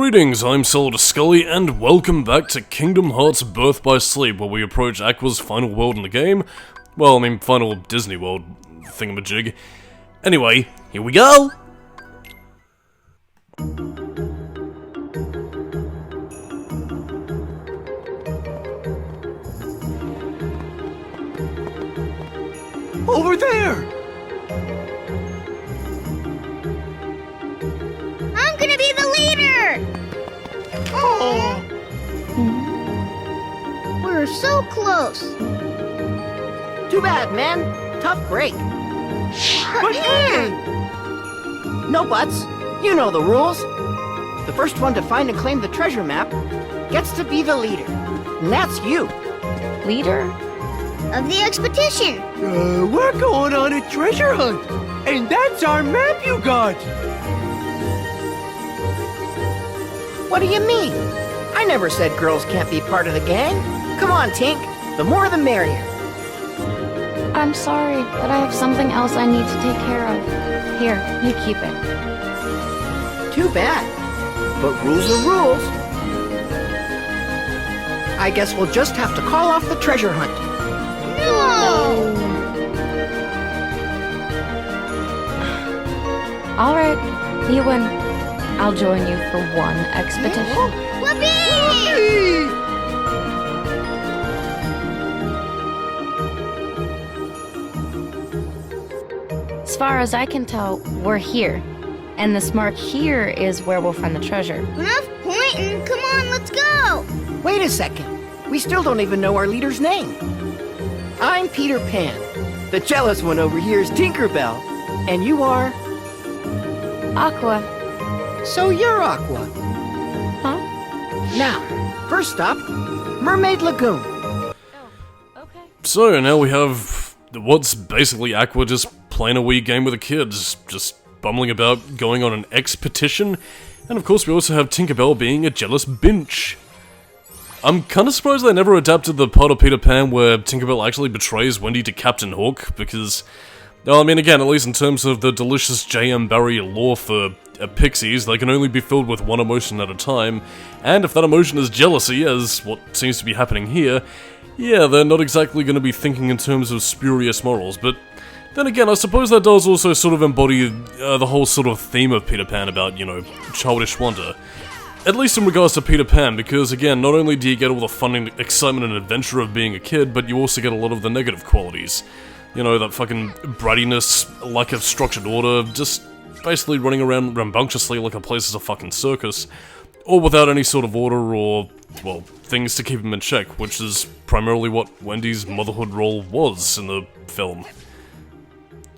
Greetings, I'm Solidus-Skully, and welcome back to Kingdom Hearts Birth by Sleep, where we approach Aqua's final world in the game. Well, I mean, final Disney World thingamajig. Anyway, here we go! Over there! I'm gonna be the leader! Oh! We're so close. Too bad, man. Tough break. But hey! No buts. You know the rules. The first one to find and claim the treasure map gets to be the leader. And that's you. Leader? Of the expedition. We're going on a treasure hunt! And that's our map you got! What do you mean? I never said girls can't be part of the gang. Come on, Tink. The more the merrier. I'm sorry, but I have something else I need to take care of. Here, you keep it. Too bad. But rules are rules. I guess we'll just have to call off the treasure hunt. No! Alright, you win. I'll join you for one expedition. Whoopee! As far as I can tell, we're here. And this mark here is where we'll find the treasure. Enough pointing. Come on, let's go. Wait a second. We still don't even know our leader's name. I'm Peter Pan. The jealous one over here is Tinkerbell. And you are? Aqua. So you're Aqua. Huh? Now, first stop, Mermaid Lagoon. Oh, okay. So, now we have what's basically Aqua just playing a wee game with the kids, just bumbling about, going on an expedition, and of course we also have Tinkerbell being a jealous binch. I'm kinda surprised they never adapted the part of Peter Pan where Tinkerbell actually betrays Wendy to Captain Hook, because, well, I mean, again, at least in terms of the delicious J.M. Barrie lore for pixies, they can only be filled with one emotion at a time, and if that emotion is jealousy, as what seems to be happening here, yeah, they're not exactly going to be thinking in terms of spurious morals, but then again, I suppose that does also sort of embody the whole sort of theme of Peter Pan about, you know, childish wonder. At least in regards to Peter Pan, because again, not only do you get all the fun and excitement and adventure of being a kid, but you also get a lot of the negative qualities. You know, that fucking brattiness, lack of structured order, just basically running around rambunctiously like a place is a fucking circus, or without any sort of order or, well, things to keep him in check, which is primarily what Wendy's motherhood role was in the film.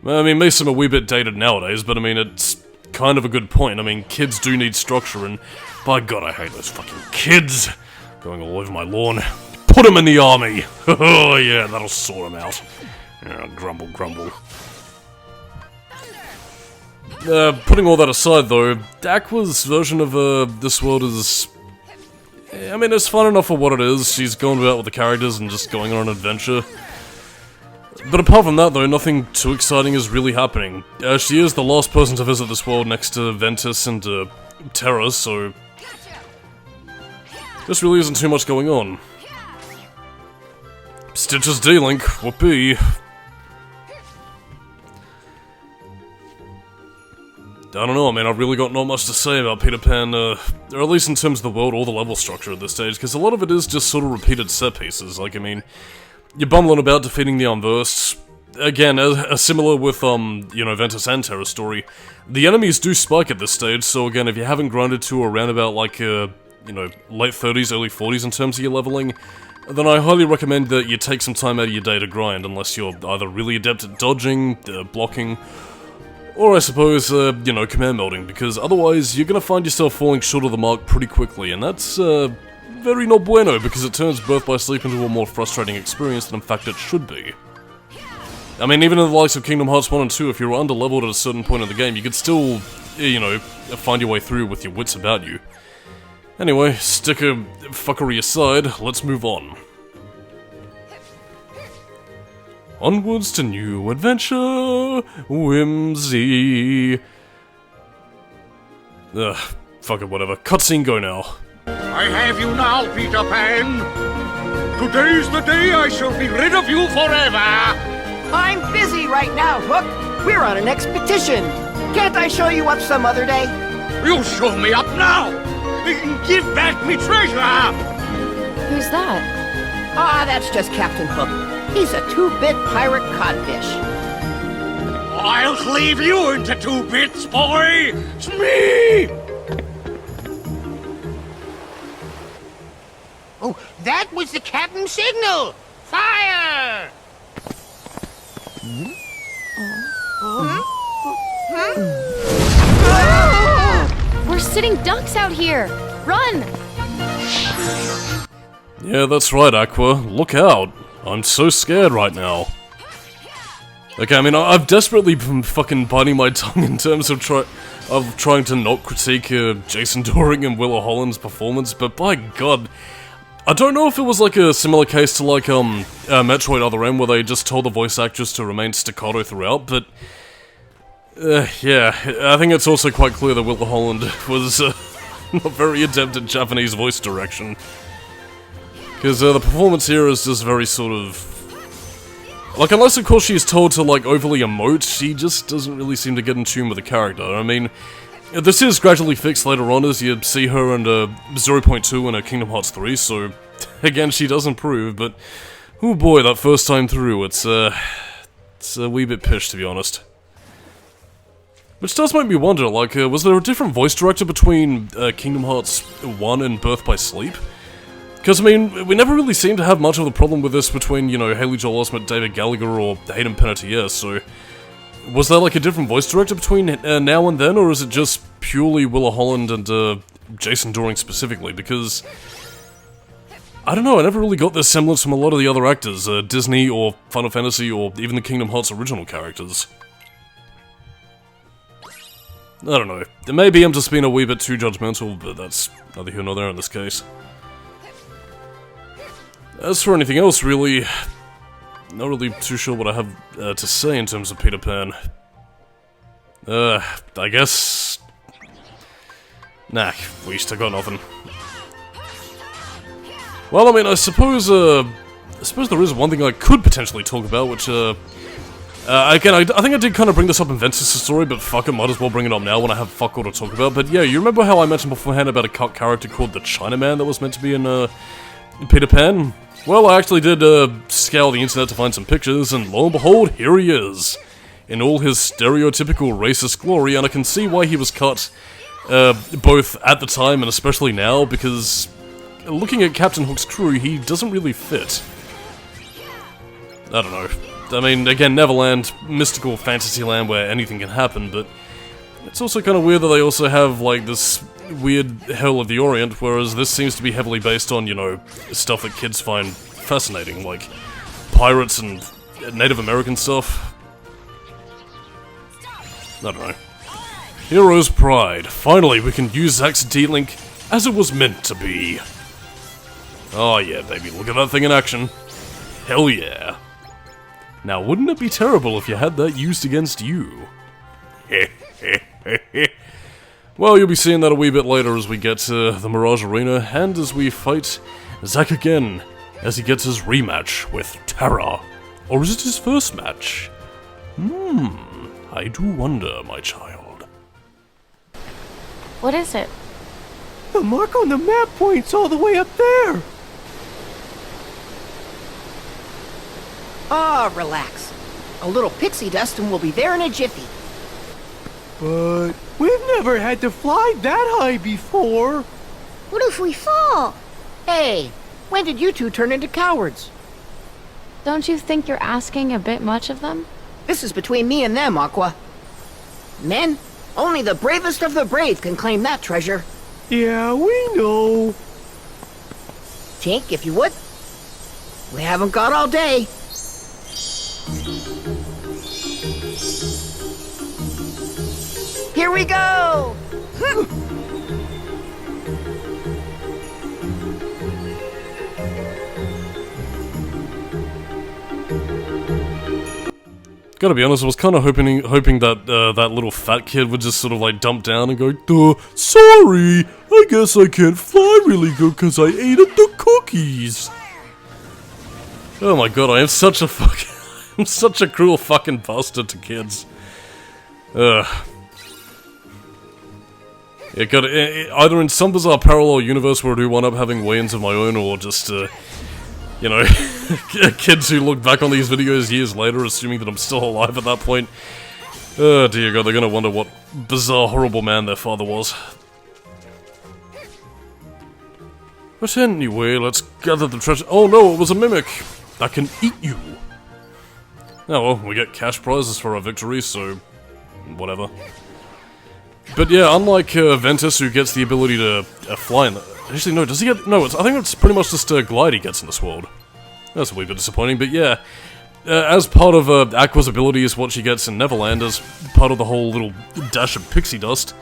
I mean, may seem a wee bit dated nowadays, but I mean, it's kind of a good point. I mean, kids do need structure, and by God, I hate those fucking kids going all over my lawn. Put them in the army! Oh yeah, that'll sort them out. Grumble, grumble. Putting all that aside, though, Aqua's version of this world is... I mean, it's fun enough for what it is. She's going about with the characters and just going on an adventure. But apart from that, though, nothing too exciting is really happening. She is the last person to visit this world next to Vanitas and Terra, so... This really isn't too much going on. Stitch's D-Link, whoopee. I don't know, I mean, I've really got not much to say about Peter Pan, or at least in terms of the world or the level structure at this stage, because a lot of it is just sort of repeated set pieces. Like, I mean, you're bumbling about defeating the Unversed. Again, similar with, you know, Ventus and Terra's story, the enemies do spike at this stage, so again, if you haven't grinded to around about, like, you know, late 30s, early 40s in terms of your leveling, then I highly recommend that you take some time out of your day to grind, unless you're either really adept at dodging, blocking, or I suppose, you know, command melding, because otherwise you're gonna find yourself falling short of the mark pretty quickly, and that's, very no bueno, because it turns Birth by Sleep into a more frustrating experience than in fact it should be. I mean, even in the likes of Kingdom Hearts 1 and 2, if you're under-leveled at a certain point in the game, you could still, you know, find your way through with your wits about you. Anyway, sticker fuckery aside, let's move on. Onwards to new adventure, whimsy. Ugh, fuck it, whatever. Cutscene go now. I have you now, Peter Pan. Today's the day I shall be rid of you forever. I'm busy right now, Hook. We're on an expedition. Can't I show you up some other day? You show me up now. Give back me treasure. Who's that? Ah, that's just Captain Hook. He's a 2-bit pirate codfish. I'll cleave you into 2 bits, boy. It's me. Oh, that was the captain's signal! Fire! We're sitting ducks out here! Run! Yeah, that's right, Aqua. Look out. I'm so scared right now. Okay, I mean, I've desperately been fucking biting my tongue in terms of trying to not critique Jason Dohring and Willa Holland's performance, but by God, I don't know if it was like a similar case to like Metroid Other M, where they just told the voice actress to remain staccato throughout, but yeah, I think it's also quite clear that Willa Holland was not very adept at Japanese voice direction. Because the performance here is just very sort of... Like, unless of course she's told to like overly emote, she just doesn't really seem to get in tune with the character. I mean, this is gradually fixed later on as you see her in 0.2 in Kingdom Hearts 3, so again she does improve, but oh boy, that first time through, it's a wee bit pish, to be honest. Which does make me wonder, like, was there a different voice director between Kingdom Hearts 1 and Birth by Sleep? Because, I mean, we never really seem to have much of a problem with this between, you know, Haley Joel Osment, David Gallagher, or Hayden Panettiere, so... Was there, like, a different voice director between now and then, or is it just purely Willa Holland and Jason Dohring specifically? Because... I don't know, I never really got this semblance from a lot of the other actors, Disney, or Final Fantasy, or even the Kingdom Hearts original characters. I don't know. Maybe I'm just being a wee bit too judgmental, but that's neither here nor there in this case. As for anything else, really, not really too sure what I have to say in terms of Peter Pan. I guess... Nah, we still got nothing. Well, I mean, I suppose there is one thing I could potentially talk about, which, again, I think I did kind of bring this up in Ventus' story, but fuck it, might as well bring it up now when I have fuck all to talk about. But yeah, you remember how I mentioned beforehand about a cut character called the Chinaman that was meant to be in, Peter Pan? Well, I actually did, scour the internet to find some pictures, and lo and behold, here he is! In all his stereotypical racist glory, and I can see why he was cut, both at the time and especially now, because looking at Captain Hook's crew, he doesn't really fit. I don't know. I mean, again, Neverland, mystical fantasy land where anything can happen, but it's also kind of weird that they also have, like, this weird Hell of the Orient, whereas this seems to be heavily based on, you know, stuff that kids find fascinating, like pirates and Native American stuff. I don't know. Hero's Pride. Finally, we can use Zack's D-Link as it was meant to be. Oh yeah, baby, look at that thing in action. Hell yeah. Now, wouldn't it be terrible if you had that used against you? Well, you'll be seeing that a wee bit later as we get to the Mirage Arena, and as we fight Zack again, as he gets his rematch with Terra. Or is it his first match? I do wonder, my child. What is it? The mark on the map points all the way up there! Ah, relax. A little pixie dust and we'll be there in a jiffy. But we've never had to fly that high before. What if we fall? Hey, when did you two turn into cowards? Don't you think you're asking a bit much of them? This is between me and them, Aqua. Men, only the bravest of the brave can claim that treasure. Yeah, we know. Tink, if you would. We haven't got all day. Here we go! Gotta be honest, I was kind of hoping that that little fat kid would just sort of like dump down and go, "Duh, sorry, I guess I can't fly really good because I ate at the cookies." Oh my god, I am such a I'm such a cruel fucking bastard to kids. Ugh. It got either in some bizarre parallel universe where I do wind up having weigh-ins of my own, or just, you know, kids who look back on these videos years later assuming that I'm still alive at that point. Oh dear god, they're gonna wonder what bizarre, horrible man their father was. But anyway, let's gather the treasure. Oh no, it was a mimic! That can eat you! Oh well, we get cash prizes for our victory, so... whatever. But yeah, unlike Ventus, who gets the ability to fly in the... Actually, no, does he get... No, I think it's pretty much just Glide he gets in this world. That's a wee bit disappointing, but yeah. As part of Aqua's abilities, what she gets in Neverland, as part of the whole little dash of pixie dust,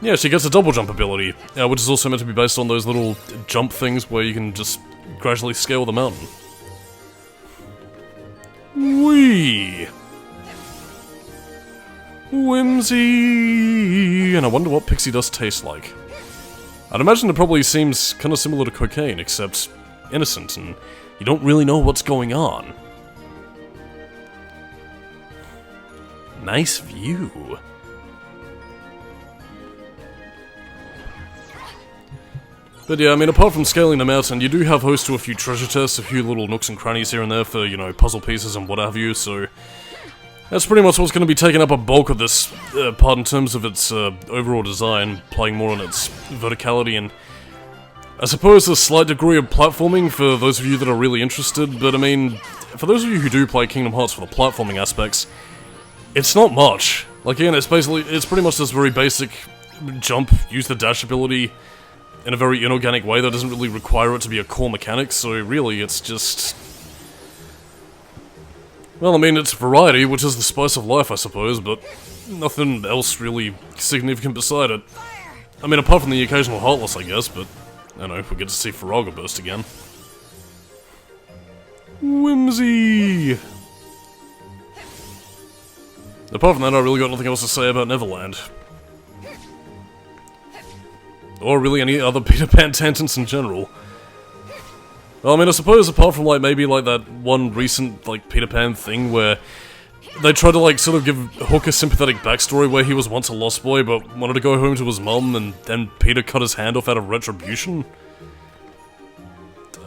yeah, she gets a double jump ability, which is also meant to be based on those little jump things where you can just gradually scale the mountain. Whee! Whimsy! And I wonder what pixie dust tastes like. I'd imagine it probably seems kind of similar to cocaine, except innocent, and you don't really know what's going on. Nice view. But yeah, I mean, apart from scaling the mountain, you do have host to a few treasure chests, a few little nooks and crannies here and there for, you know, puzzle pieces and what have you, so... That's pretty much what's going to be taking up a bulk of this part in terms of its overall design, playing more on its verticality and... I suppose a slight degree of platforming for those of you that are really interested, but I mean, for those of you who do play Kingdom Hearts for the platforming aspects, it's not much. Like, again, it's pretty much this very basic jump, use the dash ability in a very inorganic way that doesn't really require it to be a core mechanic, so really it's just... Well, I mean, it's variety, which is the spice of life, I suppose, but nothing else really significant beside it. I mean, apart from the occasional Heartless, I guess, but, I don't know, we get to see Faraga burst again. Whimsy! Apart from that, I really got nothing else to say about Neverland. Or really any other Peter Pan tangents in general. Well, I mean, I suppose apart from, like, maybe, like, that one recent, like, Peter Pan thing where they tried to, like, sort of give Hook a sympathetic backstory where he was once a lost boy but wanted to go home to his mum and then Peter cut his hand off out of retribution.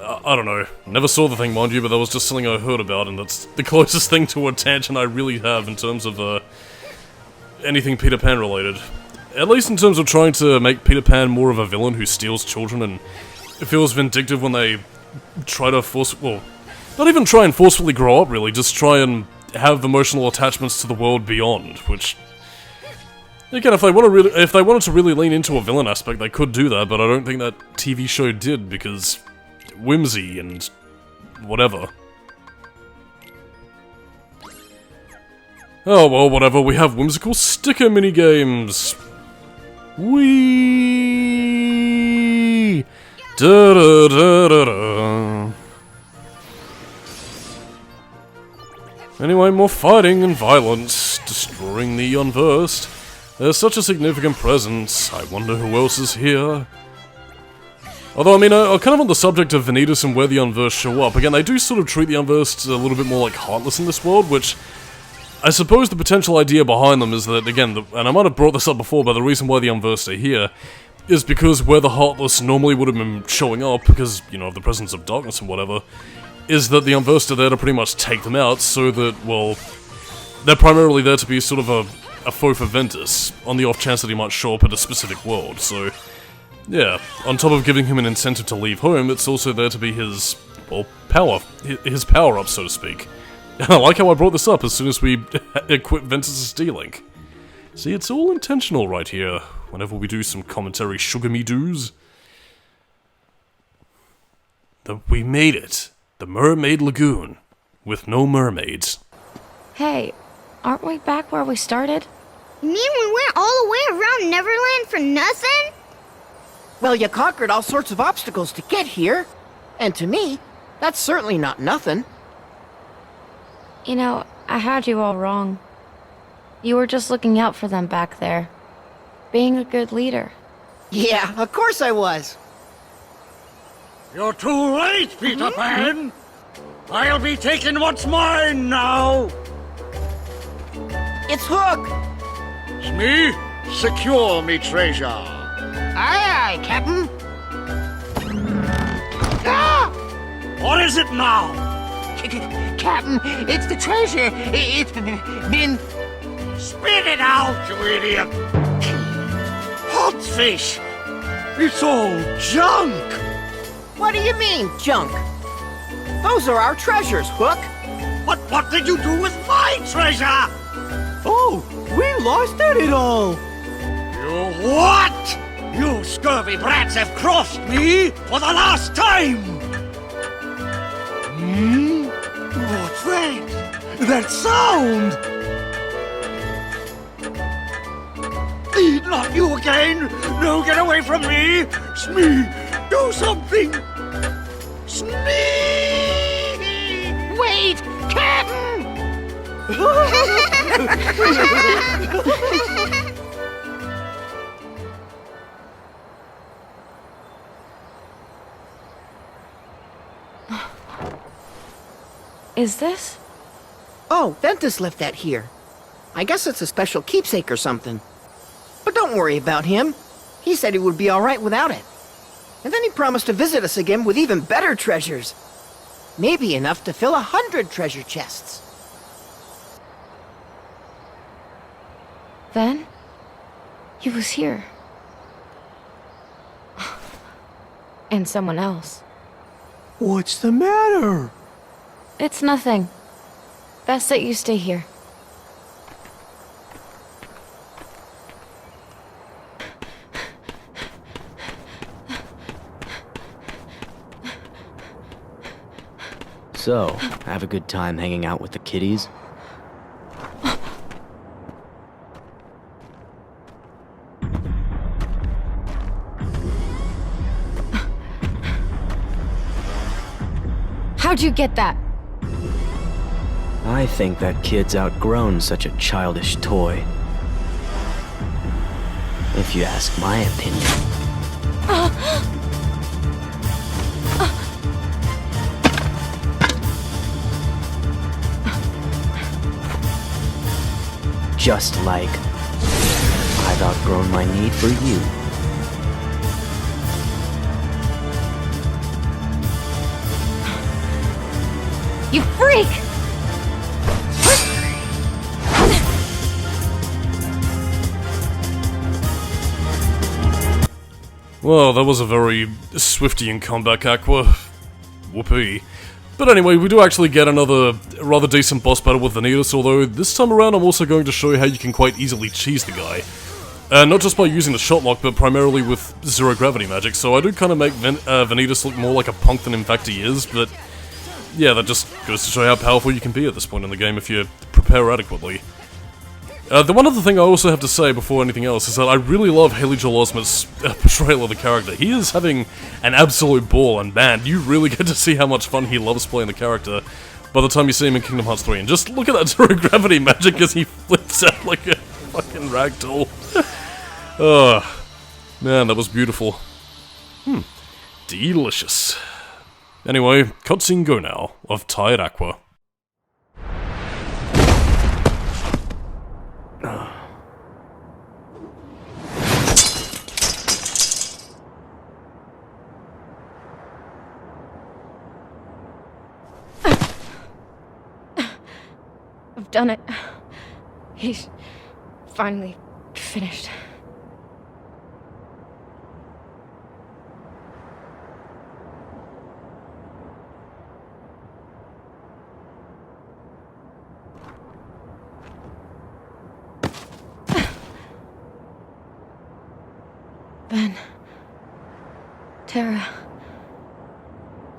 I don't know. Never saw the thing, mind you, but that was just something I heard about, and that's the closest thing to a tangent I really have in terms of, anything Peter Pan related. At least in terms of trying to make Peter Pan more of a villain who steals children and feels vindictive when they try to well, not even try and forcefully grow up, really, just try and have emotional attachments to the world beyond, which... Again, if they wanted to really lean into a villain aspect, they could do that, but I don't think that TV show did, because... whimsy and... whatever. Oh, well, whatever, we have whimsical sticker minigames! Whee! Da da da da da. Anyway, more fighting and violence, destroying the unversed. There's such a significant presence, I wonder who else is here. Although, I mean, kind of on the subject of Vanitas and where the Unversed show up, again, they do sort of treat the Unversed a little bit more like Heartless in this world, which... I suppose the potential idea behind them is that, again, and I might have brought this up before, but the reason why the Unversed are here is because where the Heartless normally would have been showing up, because, you know, of the presence of darkness and whatever, is that the Unversed are there to pretty much take them out, so that, well, they're primarily there to be sort of a foe for Ventus, on the off chance that he might show up at a specific world, so... Yeah, on top of giving him an incentive to leave home, it's also there to be his, well, his power-up, so to speak. And I like how I brought this up as soon as we equip Ventus' D-Link. See, it's all intentional right here, whenever we do some commentary sugar-me-doos. We made it. The Mermaid Lagoon. With no mermaids. Hey, aren't we back where we started? You mean we went all the way around Neverland for nothing? Well, you conquered all sorts of obstacles to get here. And to me, that's certainly not nothing. You know, I had you all wrong. You were just looking out for them back there. Being a good leader. Yeah, of course I was. You're too late, Peter Pan! I'll be taking what's mine now! It's Hook! Smee, secure me treasure. Aye, aye, Captain. Ah! What is it now? Captain, it's the treasure. It's been... Spit it out, you idiot! Hot fish! It's all junk! What do you mean, junk? Those are our treasures, Hook. But what did you do with my treasure? Oh, we lost it all. You what? You scurvy brats have crossed me for the last time! What's that? That sound! Not you again! No, get away from me! Smee, do something! Smee! Wait, Captain! Is this? Oh, Ventus left that here. I guess it's a special keepsake or something. But don't worry about him. He said he would be all right without it. And then he promised to visit us again with even better treasures. Maybe enough to fill 100 treasure chests. Then? He was here. And someone else. What's the matter? It's nothing. Best that you stay here. So, have a good time hanging out with the kiddies? How'd you get that? I think that kid's outgrown such a childish toy. If you ask my opinion. Just like I've outgrown my need for you. You freak! Well, that was a very Swiftian comeback, Aqua. Whoopee. But anyway, we do actually get another rather decent boss battle with Vanitas, although this time around I'm also going to show you how you can quite easily cheese the guy. Not just by using the shot lock, but primarily with zero gravity magic, so I do kind of make Vanitas look more like a punk than in fact he is, but yeah, that just goes to show how powerful you can be at this point in the game if you prepare adequately. The one other thing I also have to say before anything else is that I really love Haley Joel Osment's portrayal of the character. He is having an absolute ball, and man, you really get to see how much fun he loves playing the character by the time you see him in Kingdom Hearts 3. And just look at that zero gravity magic as he flips out like a fucking ragdoll. Oh, man, that was beautiful. Delicious. Anyway, cutscene go now, of Tired Aqua. I've done it. He's finally finished. Ben. Terra.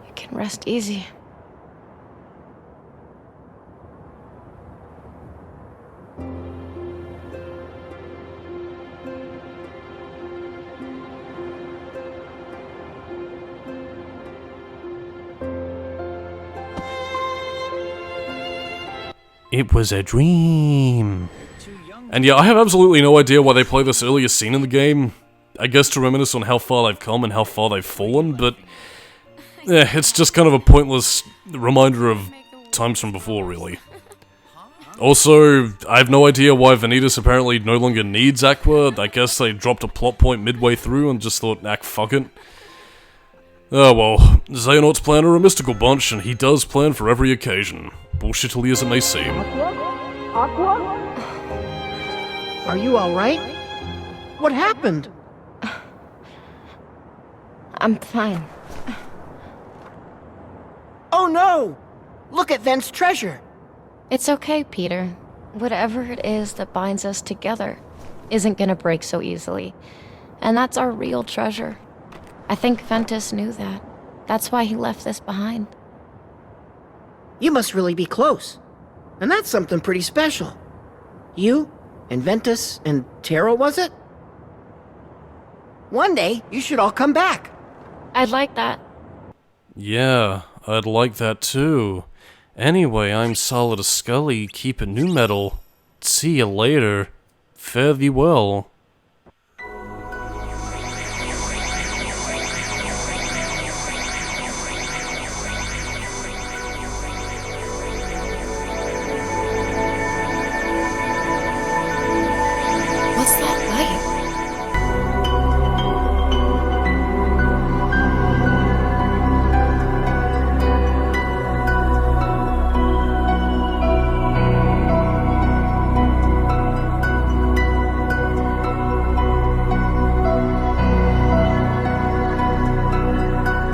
You can rest easy. It was a dream. And yeah, I have absolutely no idea why they play this earlier scene in the game. I guess to reminisce on how far they've come and how far they've fallen, but... yeah, it's just kind of a pointless reminder of times from before, really. Also, I have no idea why Vanitas apparently no longer needs Aqua. I guess they dropped a plot point midway through and just thought, fuck it. Oh well, Xehanort's plan are a mystical bunch, and he does plan for every occasion. Bullshitly as it may seem. Are you alright? What happened? I'm fine. Oh no! Look at Vent's treasure! It's okay, Peter. Whatever it is that binds us together isn't gonna break so easily. And that's our real treasure. I think Ventus knew that. That's why he left this behind. You must really be close. And that's something pretty special. You, and Ventus, and Terra, was it? One day, you should all come back. I'd like that. Yeah, I'd like that too. Anyway, I'm Solidus-Skully, keep it new metal. See you later. Fare thee well.